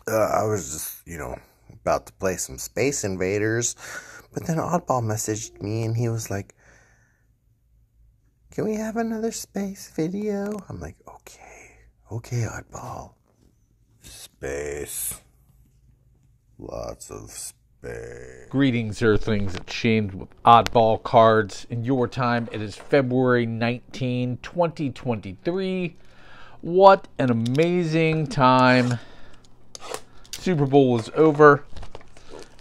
I was just, about to play some Space Invaders, but then Oddball messaged me and he was like, can we have another space video? I'm like, okay, Oddball. Space. Lots of space. Greetings, Earthlings. It's Shane with Oddball Cards. In your time, it is February 19, 2023. What an amazing time. Super Bowl is over.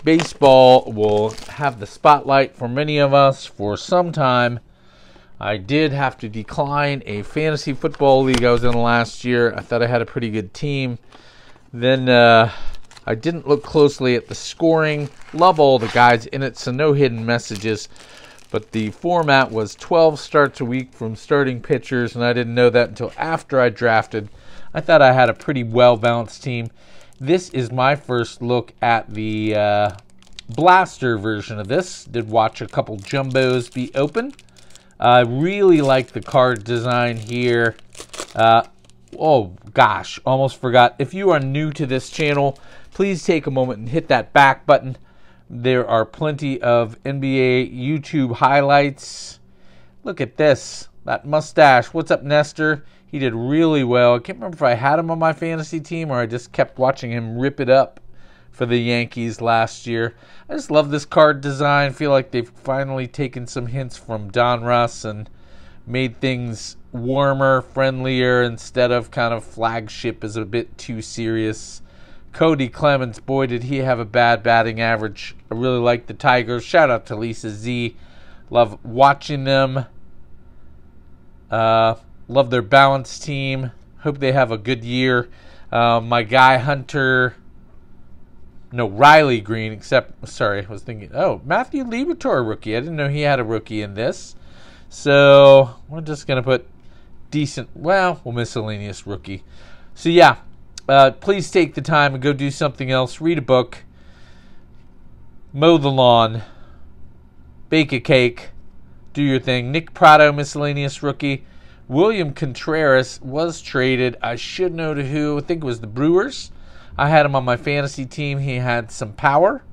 Baseball will have the spotlight for many of us for some time. I did have to decline a fantasy football league I was in last year. I thought I had a pretty good team. Then I didn't look closely at the scoring. Love all the guys in it, so no hidden messages. But the format was 12 starts a week from starting pitchers, and I didn't know that until after I drafted. I thought I had a pretty well-balanced team. This is my first look at the blaster version of this. Did watch a couple jumbos be open. I really like the card design here. Oh gosh, almost forgot. If you are new to this channel, please take a moment and hit that back button. There are plenty of NBA YouTube highlights. Look at this, that mustache. What's up, Nestor? He did really well. I can't remember if I had him on my fantasy team or I just kept watching him rip it up for the Yankees last year. I just love this card design. Feel like they've finally taken some hints from Don Russ and made things warmer, friendlier, instead of kind of flagship is a bit too serious. Cody Clemens, boy, did he have a bad batting average. I really like the Tigers. Shout out to Lisa Z. Love watching them. Love their balanced team. Hope they have a good year. My guy Riley Green, I was thinking, Matthew Liberatore rookie. I didn't know he had a rookie in this. So we're just going to put miscellaneous rookie. So yeah, please take the time and go do something else. Read a book, mow the lawn, bake a cake, do your thing. Nick Prado, miscellaneous rookie. William Contreras was traded. I should know to who. I think it was the Brewers. I had him on my fantasy team. He had some power.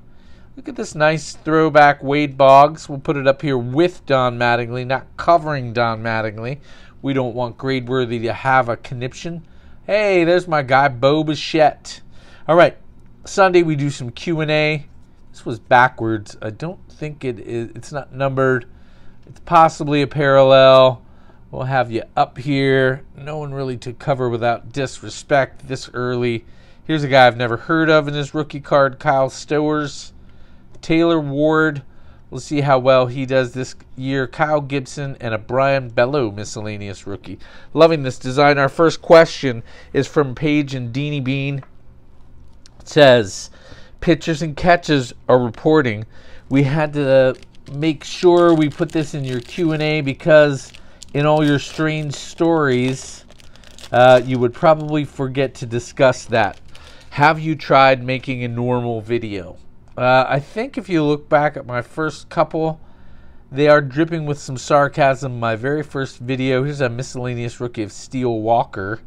Look at this nice throwback Wade Boggs. We'll put it up here with Don Mattingly, not covering Don Mattingly. We don't want Gradeworthy to have a conniption. Hey, there's my guy, Bo Bichette. All right, Sunday we do some Q&A. This was backwards. I don't think it is. It's not numbered. It's possibly a parallel. We'll have you up here. No one really to cover without disrespect this early. Here's a guy I've never heard of in his rookie card, Kyle Stowers. Taylor Ward. We'll see how well he does this year. Kyle Gibson and a Brian Bello miscellaneous rookie. Loving this design. Our first question is from Paige and Deanie Bean. It says, pitchers and catches are reporting. We had to make sure we put this in your Q&A because in all your strange stories, you would probably forget to discuss that. Have you tried making a normal video? I think if you look back at my first couple, they are dripping with some sarcasm. My very first video, here's a miscellaneous rookie of Steel Walker.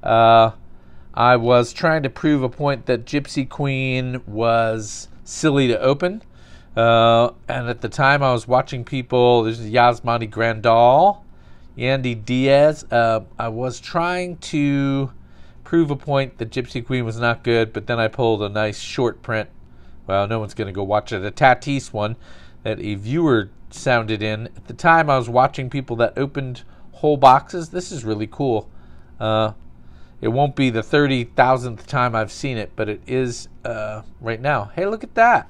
I was trying to prove a point that Gypsy Queen was silly to open. And at the time I was watching people, there's Yasmani Grandal, Yandy Diaz. I was trying to prove a point that Gypsy Queen was not good, but then I pulled a nice short print. Well, no one's going to go watch it. A Tatis one that a viewer sounded in. At the time, I was watching people that opened whole boxes. This is really cool. It won't be the 30,000th time I've seen it, but it is right now. Hey, look at that.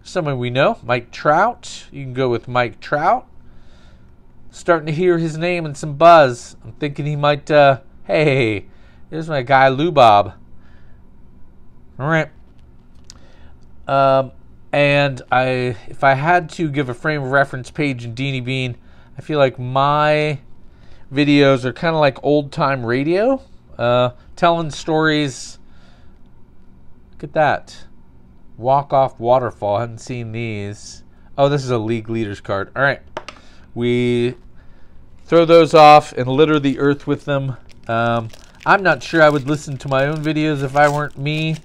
Someone we know, Mike Trout. You can go with Mike Trout. Starting to hear his name and some buzz. I'm thinking he might, hey, there's my guy, Lou Bob. All right. And if I had to give a frame of reference, Paige and Deanie Bean, I feel like my videos are kind of like old-time radio, telling stories. Look at that. Walk-off waterfall. I haven't seen these. Oh, this is a league leaders card. All right. We throw those off and litter the earth with them. I'm not sure I would listen to my own videos if I weren't me.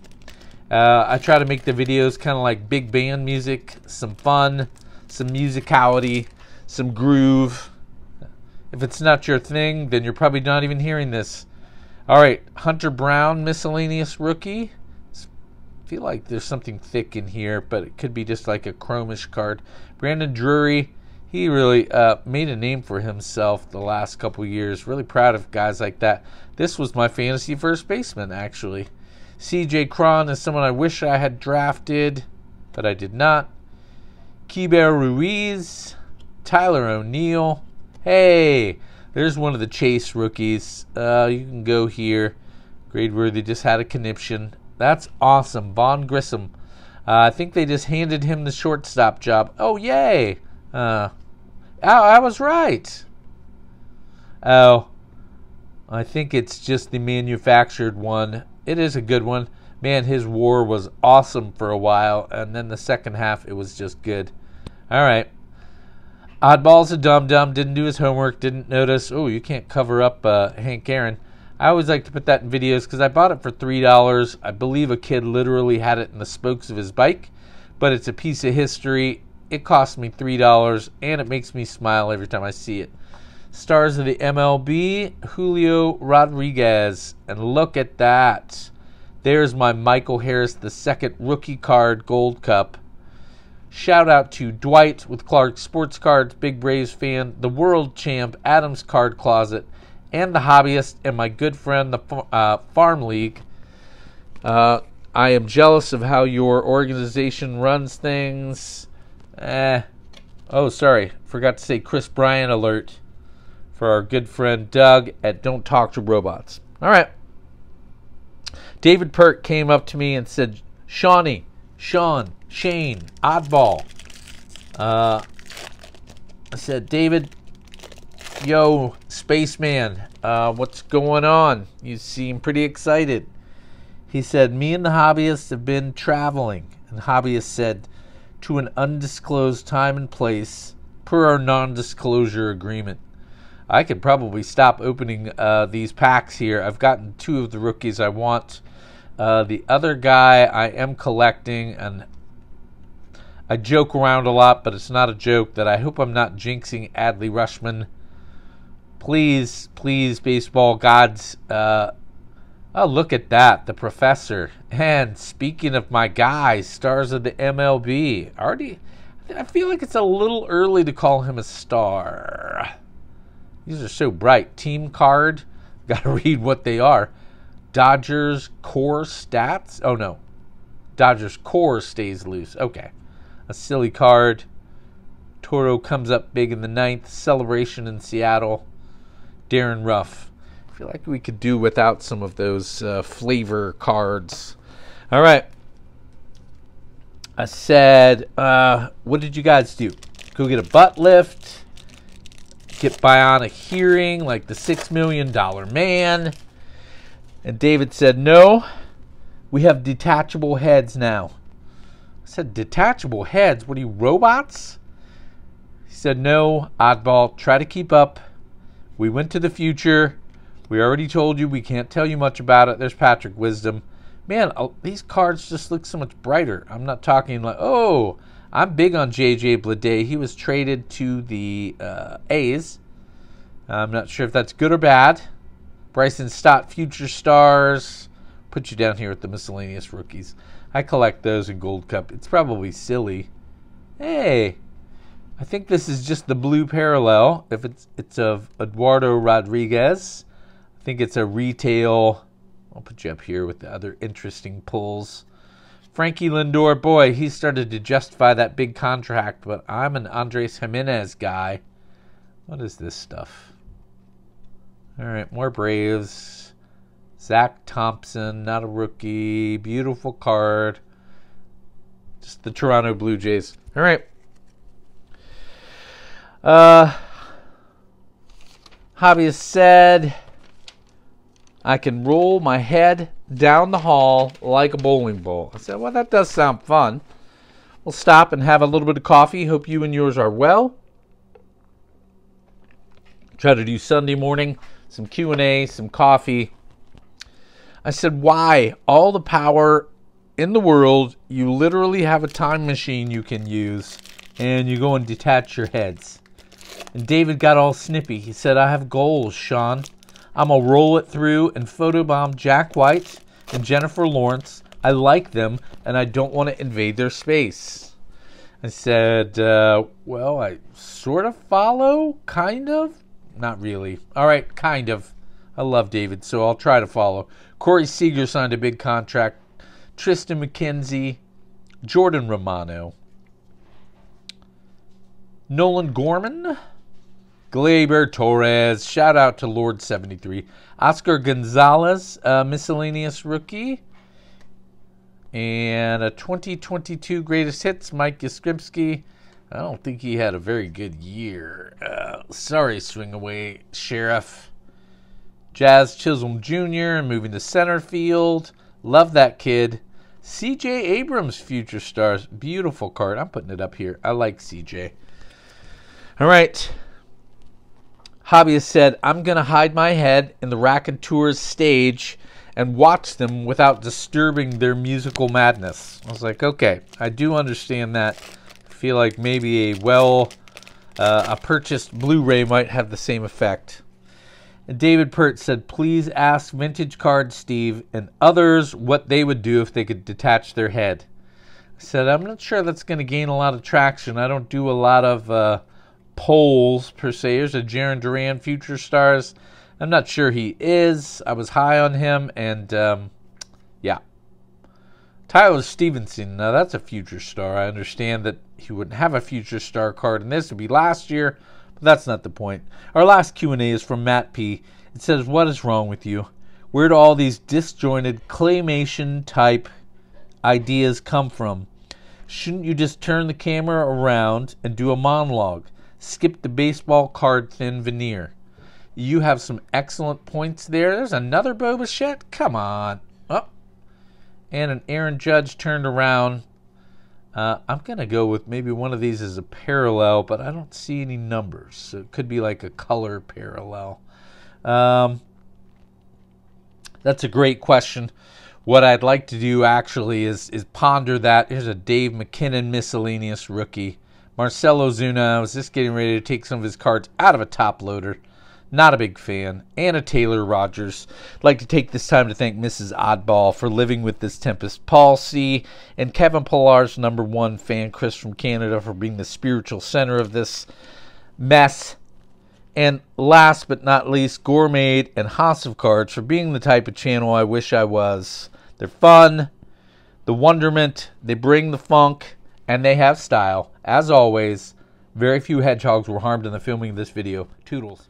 I try to make the videos kind of like big band music, some fun, some musicality, some groove. If it's not your thing, then you're probably not even hearing this. All right, Hunter Brown, miscellaneous rookie. I feel like there's something thick in here, but it could be just like a chromish card. Brandon Drury, he really made a name for himself the last couple years. Really proud of guys like that. This was my fantasy first baseman, actually. CJ Cron is someone I wish I had drafted, but I did not. Keibert Ruiz, Tyler O'Neill. Hey, there's one of the Chase rookies. You can go here. Gradeworthy just had a conniption. That's awesome. Vaughn Grissom. I think they just handed him the shortstop job. Oh, yay. I was right. Oh, I think it's just the manufactured one. It is a good one. Man, his WAR was awesome for a while, and then the second half, it was just good. All right. Oddball's a dum-dum. Didn't do his homework. Didn't notice. Oh, you can't cover up Hank Aaron. I always like to put that in videos because I bought it for $3. I believe a kid literally had it in the spokes of his bike, but it's a piece of history. It cost me $3, and it makes me smile every time I see it. Stars of the MLB, Julio Rodriguez. And look at that. There's my Michael Harris II rookie card gold cup. Shout out to Dwight with Clark Sports Cards, big Braves fan, the world champ, Adams Card Closet, and the hobbyist, and my good friend, the Farm League. I am jealous of how your organization runs things. Oh, sorry. Forgot to say Chris Bryant alert for our good friend Doug at Don't Talk to Robots. All right. David PEART came up to me and said, Shawnee, Sean, Shane, Oddball. I said, David, yo, spaceman, what's going on? You seem pretty excited. He said, me and the hobbyists have been traveling. And the hobbyist said, to an undisclosed time and place per our non-disclosure agreement. I could probably stop opening these packs here. I've gotten 2 of the rookies I want. The other guy I am collecting, and I joke around a lot, but it's not a joke, that I hope I'm not jinxing Adley Rushman. Please, please, baseball gods. Oh, look at that, the professor. And speaking of my guys, stars of the MLB. I feel like it's a little early to call him a star. These are so bright. Team card. Got to read what they are. Dodgers core stats. Oh, no. Dodgers core stays loose. Okay. A silly card. Toro comes up big in the 9th. Celebration in Seattle. Darren Ruff. I feel like we could do without some of those flavor cards. All right. I said, what did you guys do? Go get a butt lift. Get bionic hearing like the $6 million man. And David said, no, we have detachable heads now. I said, detachable heads? What are you, robots? He said, no, Oddball, try to keep up. We went to the future. We already told you we can't tell you much about it. There's Patrick Wisdom. Man, these cards just look so much brighter. I'm not talking like, oh, I'm big on J.J. Bleday. He was traded to the A's. I'm not sure if that's good or bad. Bryson Stott, Future Stars. Put you down here with the miscellaneous rookies. I collect those in Gold Cup. It's probably silly. Hey, I think this is just the blue parallel. If it's of Eduardo Rodriguez. I think it's a retail. I'll put you up here with the other interesting pulls. Frankie Lindor, boy, he started to justify that big contract, but I'm an Andres Jimenez guy. What is this stuff? All right, more Braves. Zach Thompson, not a rookie. Beautiful card. Just the Toronto Blue Jays. All right. Hobbyist said, I can roll my head down the hall like a bowling ball. I said, well, that does sound fun. We'll stop and have a little bit of coffee. Hope you and yours are well. Try to do Sunday morning, some Q&A, some coffee. I said, why? All the power in the world, you literally have a time machine you can use, and you go and detach your heads. And David got all snippy. He said, I have goals, Sean. I'm going to roll it through and photobomb Jack White and Jennifer Lawrence. I like them, and I don't want to invade their space. I said, well, I sort of follow, kind of. Not really. All right, kind of. I love David, so I'll try to follow. Corey Seager signed a big contract. Tristan McKenzie, Jordan Romano, Nolan Gorman, Gleyber Torres, shout out to Lord 73, Oscar Gonzalez, miscellaneous rookie, and a 2022 greatest hits, Mike Yastrzemski. I don't think he had a very good year. Sorry, swing away, Sheriff. Jazz Chisholm Jr. moving to center field. Love that kid. CJ Abrams, future stars. Beautiful card. I'm putting it up here. I like CJ. All right. Hobbyist said, I'm going to hide my head in the Raconteurs stage and watch them without disturbing their musical madness. I was like, okay, I do understand that. I feel like maybe a purchased Blu-ray might have the same effect. And David PEART said, please ask Vintage Cards Steve and others what they would do if they could detach their head. I said, I'm not sure that's going to gain a lot of traction. I don't do a lot of polls, per se. There's a Jaron Duran, Future Stars. I'm not sure he is. I was high on him, and yeah. Tyler Stevenson, now that's a Future Star. I understand that he wouldn't have a Future Star card, and this would be last year. That's not the point. Our last Q&A is from Matt P. It says, what is wrong with you? Where do all these disjointed claymation type ideas come from? Shouldn't you just turn the camera around and do a monologue? Skip the baseball card thin veneer. You have some excellent points there. There's another Bo Bichette. Come on. Oh. And an Aaron Judge turned around. I'm going to go with maybe one of these as a parallel, but I don't see any numbers. So it could be like a color parallel. That's a great question. What I'd like to do actually is ponder that. Here's a Dave McKinnon miscellaneous rookie. Marcelo Zuna. I was just getting ready to take some of his cards out of a top loader. Not a big fan. Anna Taylor Rogers. I'd like to take this time to thank Mrs. Oddball for living with this Tempest Palsy, and Kevin Pillar's #1 fan, Chris from Canada, for being the spiritual center of this mess. And last but not least, Gourmet and House of Cards for being the type of channel I wish I was. They're fun, the wonderment, they bring the funk, and they have style. As always, very few hedgehogs were harmed in the filming of this video. Toodles.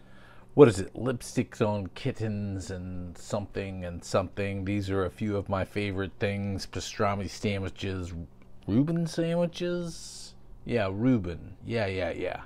What is it? Lipsticks on kittens and something and something. These are a few of my favorite things. Pastrami sandwiches. Reuben sandwiches? Yeah, Reuben. Yeah.